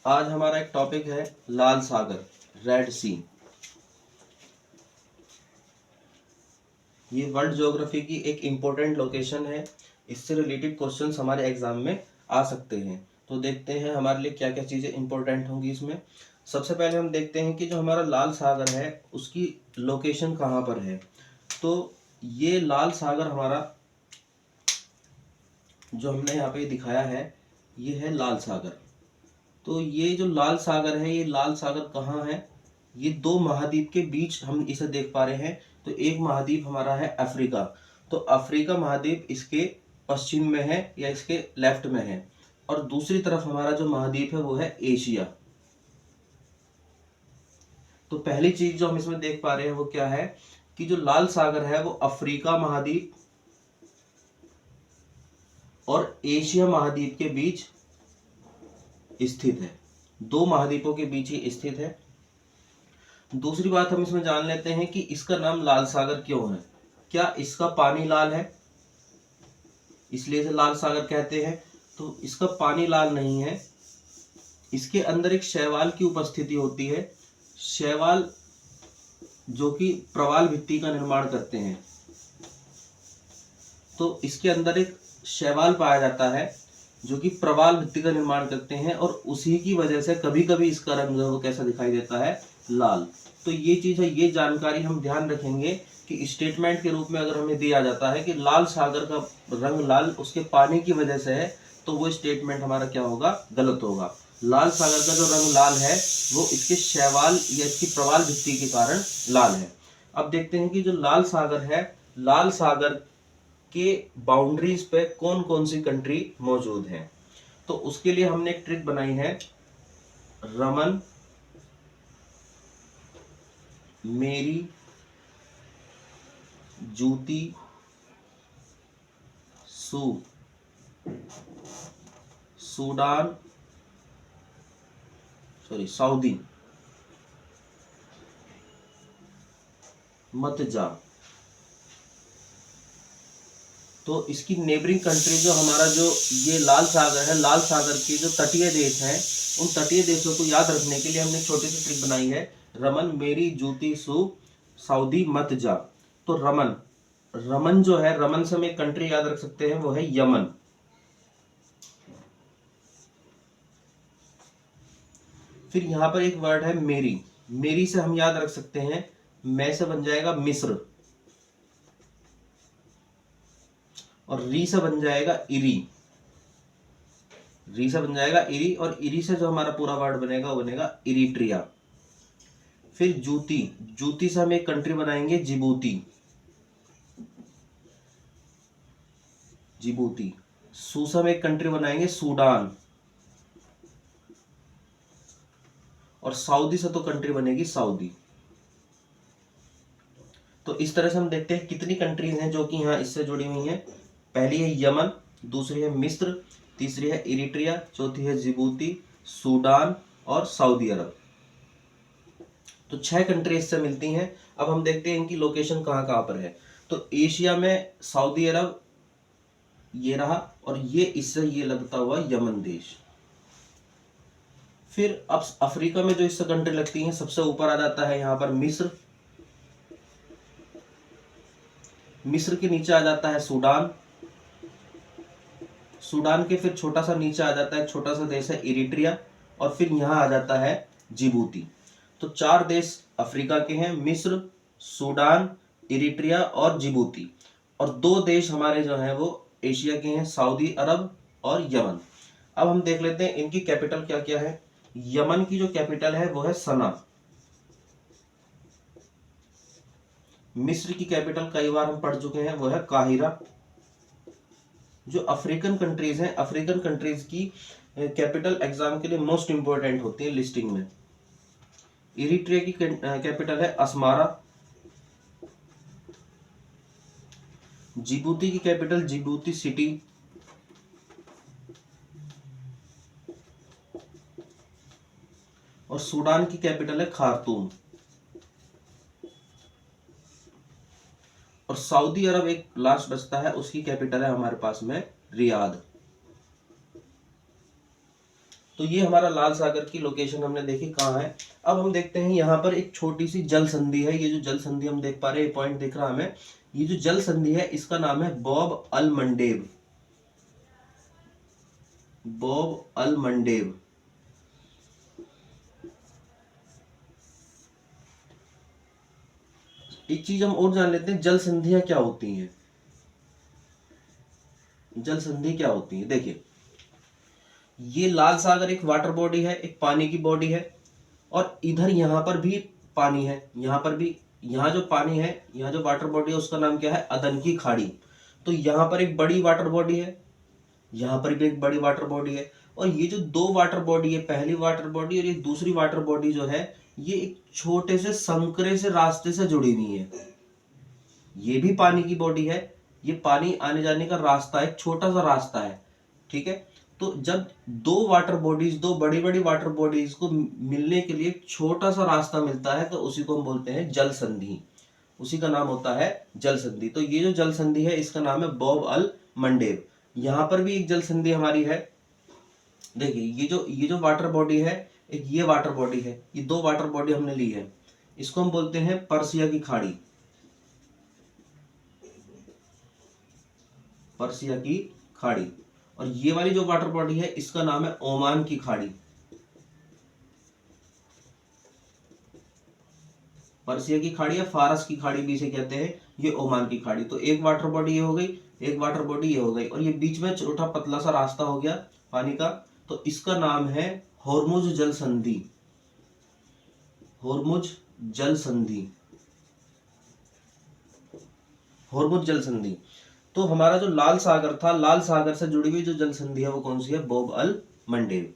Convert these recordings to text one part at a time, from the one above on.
आज हमारा एक टॉपिक है लाल सागर, रेड सी। ये वर्ल्ड ज्योग्राफी की एक इम्पोर्टेंट लोकेशन है। इससे रिलेटेड क्वेश्चंस हमारे एग्जाम में आ सकते हैं। तो देखते हैं हमारे लिए क्या क्या चीज़ें इंपॉर्टेंट होंगी इसमें। सबसे पहले हम देखते हैं कि जो हमारा लाल सागर है उसकी लोकेशन कहाँ पर है। तो ये लाल सागर हमारा जो हमने यहाँ पे दिखाया है ये है लाल सागर। तो ये जो लाल सागर है, ये लाल सागर कहाँ है? ये दो महाद्वीप के बीच हम इसे देख पा रहे हैं। तो एक महाद्वीप हमारा है अफ्रीका। तो अफ्रीका महाद्वीप इसके पश्चिम में है या इसके लेफ्ट में है, और दूसरी तरफ हमारा जो महाद्वीप है वो है एशिया। तो पहली चीज जो हम इसमें देख पा रहे हैं वो क्या है कि जो लाल सागर है वो अफ्रीका महाद्वीप और एशिया महाद्वीप के बीच स्थित है। दो महाद्वीपों के बीच ही स्थित है। दूसरी बात हम इसमें जान लेते हैं कि इसका नाम लाल सागर क्यों है। क्या इसका पानी लाल है इसलिए इसे लाल सागर कहते हैं? तो इसका पानी लाल नहीं है, इसके अंदर एक शैवाल की उपस्थिति होती है। शैवाल जो कि प्रवाल भित्ति का निर्माण करते हैं। तो इसके अंदर एक शैवाल पाया जाता है जो कि प्रवाल भित्ति का निर्माण करते हैं, और उसी की वजह से कभी कभी इसका रंग जो है वो कैसा दिखाई देता है, लाल। तो ये चीज है, ये जानकारी हम ध्यान रखेंगे कि स्टेटमेंट के रूप में अगर हमें दिया जाता है कि लाल सागर का रंग लाल उसके पानी की वजह से है, तो वो स्टेटमेंट हमारा क्या होगा, गलत होगा। लाल सागर का जो रंग लाल है वो इसके शैवाल या इसकी प्रवाल भित्ति के कारण लाल है। अब देखते हैं कि जो लाल सागर है, लाल सागर के बाउंड्रीज पे कौन कौन सी कंट्री मौजूद है। तो उसके लिए हमने एक ट्रिक बनाई है, रमन, मेरी, जूती, सूडान, सऊदी, मत जा। तो इसकी नेबरिंग कंट्री जो हमारा जो ये लाल सागर है, लाल सागर के जो तटीय देश हैं, उन तटीय देशों को याद रखने के लिए हमने एक छोटी सी ट्रिक बनाई है, रमन, मेरी, जूती, सऊदी, मत जा। तो रमन, रमन जो है, रमन से हम एक कंट्री याद रख सकते हैं, वो है यमन। फिर यहां पर एक वर्ड है मेरी, मेरी से हम याद रख सकते हैं, मैं से बन जाएगा मिस्र, और री से बन जाएगा इरी, री से बन जाएगा इरी, और इरी से जो हमारा पूरा वर्ड बनेगा वो बनेगा इरिट्रिया। फिर जूती, जूती से हम एक कंट्री बनाएंगे, जिबूती, जिबूती। सू से हम एक कंट्री बनाएंगे, सूडान, और सऊदी से तो कंट्री बनेगी सऊदी। तो इस तरह से हम देखते हैं कितनी कंट्रीज हैं जो कि यहाँ इससे जुड़ी हुई हैं। पहली है यमन, दूसरी है मिस्र, तीसरी है इरिट्रिया, चौथी है जिबूती, सूडान और सऊदी अरब। तो 6 कंट्री इससे मिलती हैं। अब हम देखते हैं इनकी लोकेशन कहाँ कहाँ पर है। तो एशिया में सऊदी अरब ये रहा, और ये इससे ये लगता हुआ यमन देश। फिर अब अफ्रीका में जो इससे कंट्री लगती हैं, सबसे ऊपर आ जाता है यहाँ पर मिस्र, मिस्र के नीचे आ जाता है सूडान, सूडान के फिर छोटा सा नीचे आ जाता है, छोटा सा देश है इरिट्रिया, और फिर यहाँ आ जाता है जिबूती। तो 4 देश अफ्रीका के हैं, मिस्र, सूडान, इरिट्रिया और जिबूती। और 2 देश हमारे जो हैं वो एशिया के हैं, सऊदी अरब और यमन। अब हम देख लेते हैं इनकी कैपिटल क्या क्या है। यमन की जो कैपिटल है वो है सना। मिस्र की कैपिटल कई बार हम पढ़ चुके हैं, वो है काहिरा। जो अफ्रीकन कंट्रीज हैं, अफ्रीकन कंट्रीज की कैपिटल एग्जाम के लिए मोस्ट इंपोर्टेंट होती है लिस्टिंग में। इरिट्रिया की कैपिटल है अस्मारा, जिबूती की कैपिटल जिबूती सिटी, और सूडान की कैपिटल है खार्तूम, और सऊदी अरब एक लास्ट बचता है, उसकी कैपिटल है हमारे पास में रियाद। तो ये हमारा लाल सागर की लोकेशन हमने देखी कहाँ है। अब हम देखते हैं यहाँ पर एक छोटी सी जल संधि है। ये जो जल संधि हम देख पा रहे हैं, पॉइंट दिख रहा हमें, ये जो जल संधि है इसका नाम है बॉब अल मंडेव। बॉब अल मंडेव। एक चीज हम और जान लेते हैं, जल संधियां क्या होती हैं। जल संधि क्या होती है, देखिए ये लाल सागर एक वाटर बॉडी है, एक पानी की बॉडी है, और इधर यहाँ पर भी पानी है, यहाँ पर भी, यहाँ जो पानी है, यहाँ जो वाटर बॉडी है उसका नाम क्या है, अदन की खाड़ी। तो यहाँ पर एक बड़ी वाटर बॉडी है, यहाँ पर भी एक बड़ी वाटर बॉडी है, और ये जो दो वाटर बॉडी है, पहली वाटर बॉडी और ये दूसरी वाटर बॉडी जो है, ये एक छोटे से संकरे से रास्ते से जुड़ी हुई है। ये भी पानी की बॉडी है, ये पानी आने जाने का रास्ता है, एक छोटा सा रास्ता है, ठीक है। तो जब दो वाटर बॉडीज, दो बड़ी बड़ी वाटर बॉडीज को मिलने के लिए एक छोटा सा रास्ता मिलता है, तो उसी को हम बोलते हैं जल संधि, उसी का नाम होता है जल संधि। तो ये जो जल संधि है इसका नाम है बॉब अल मंडेव। यहाँ पर भी एक जल संधि हमारी है, देखिए ये जो वाटर बॉडी है, एक ये वाटर बॉडी है, ये दो वाटर बॉडी हमने ली है, इसको हम बोलते हैं पर्सिया की खाड़ी, पर्सिया की खाड़ी। और ये वाली जो वाटर बॉडी है इसका नाम है ओमान की खाड़ी, पर्सिया की खाड़ी या फारस की खाड़ी भी इसे कहते हैं, ये ओमान की खाड़ी। तो एक वाटर बॉडी ये हो गई, एक वाटर बॉडी ये हो गई, और ये बीच में छोटा पतला सा रास्ता हो गया पानी का, तो इसका नाम है होर्मुज जल संधि, होर्मुज जल संधि, होर्मुज जल संधि। तो हमारा जो लाल सागर था, लाल सागर से जुड़ी हुई जो जल संधि है वो कौन सी है, बॉब अल मंडेव।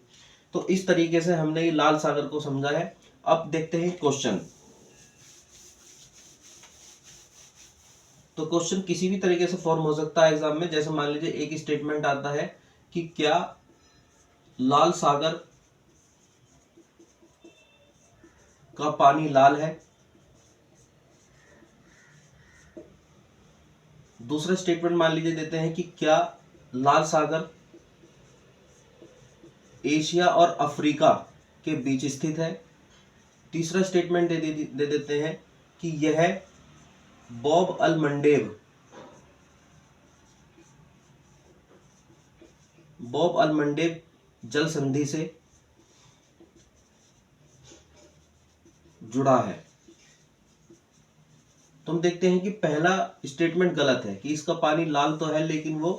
तो इस तरीके से हमने ये लाल सागर को समझा है। अब देखते हैं क्वेश्चन। तो क्वेश्चन किसी भी तरीके से फॉर्म हो सकता है एग्जाम में। जैसे मान लीजिए एक स्टेटमेंट आता है कि क्या लाल सागर का पानी लाल है। दूसरा स्टेटमेंट मान लीजिए देते हैं कि क्या लाल सागर एशिया और अफ्रीका के बीच स्थित है। तीसरा स्टेटमेंट दे देते हैं कि यह बॉब अल मंडेव, बॉब अल मंडेव जल संधि से जुड़ा है। तो हम देखते हैं कि पहला स्टेटमेंट गलत है कि इसका पानी लाल तो है, लेकिन वो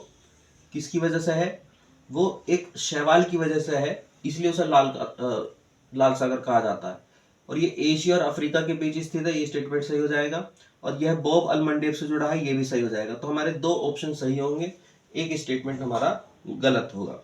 किसकी वजह से है, वो एक शैवाल की वजह से है, इसलिए उसे लाल सागर कहा जाता है। और ये एशिया और अफ्रीका के बीच स्थित है, ये स्टेटमेंट सही हो जाएगा। और यह बॉब अल मंडेव से जुड़ा है, ये भी सही हो जाएगा। तो हमारे दो ऑप्शन सही होंगे, एक स्टेटमेंट हमारा गलत होगा।